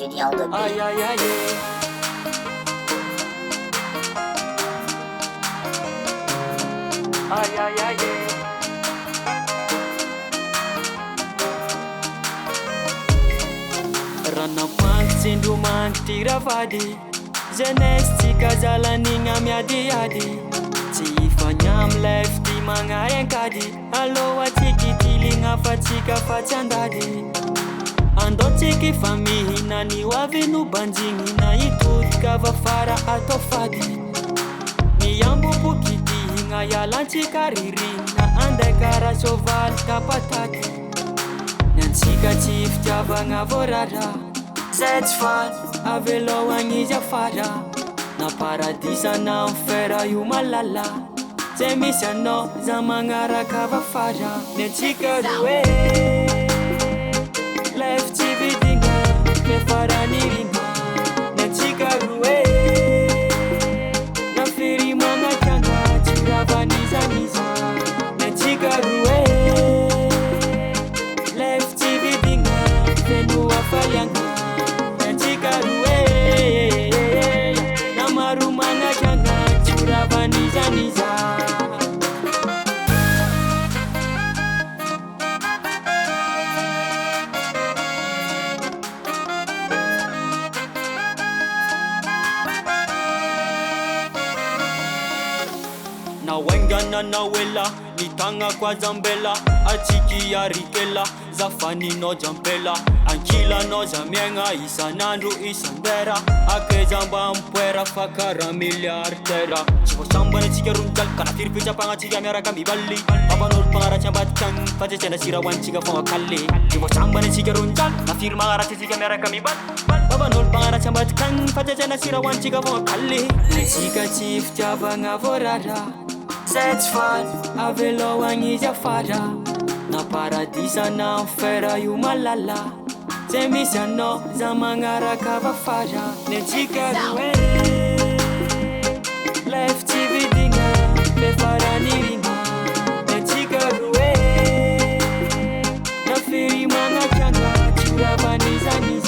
Julien de Aïe aïe aïe. Aïe aïe aïe. Ranapanty tsindromangy tiravady. Jeunesse tsika zalanigna miadiady. Tsy ifagna life ty magnary ankady. Aloha tsiky tiligna fa tsika fa tsy andady. Andao tsiky fa mihina ny hoavy no banjigny. Na hitodika va fara atao fady. Miamboboky tihigna ialantsika ririna. Anday kara sovaly kapatady. Nyantsika tsy fitiavagna voarara. Zay tsy faly avelohagny izy afara. Na paradisa na enfera io malala. Zay misy anao za magnaraka va fara. Nyantsika roe life tsy vidigna me farany ringa. Nyantsika roe na fery manakanga tsy ravanizaniza. Nyantsika roe life tsy vidigna feno afalianga. Nyantsika roe na maro manakanga tsy ravanizaniza. Na wengana na wela nitanga kwa zambela. Atiki ya rikela zafani no jampela. Ankila no zamienga isanandro isandera. Akezamba mpwera fakara miliardera. Chivo sambana chika runjal kana tirpi chapanga chika miaraka mibali. Abanol pangara chambatkan pachechena sirawan chika fonga kali. Chivo sambana chika runjal na firma gara chika miaraka mibali. Abanol pangara chambatkan pachechena sirawan chika fonga kali. Chika chief chavanga vorara. Zay tsy faly avelohagny izy afara. Na paradisa na enfera io malala. Zay misy anao za magnaraka va fara. Nyantsika roe life tsy vidigna me farany ringa. Nyantsika roe na fery manakanga tsy ravanizaniza.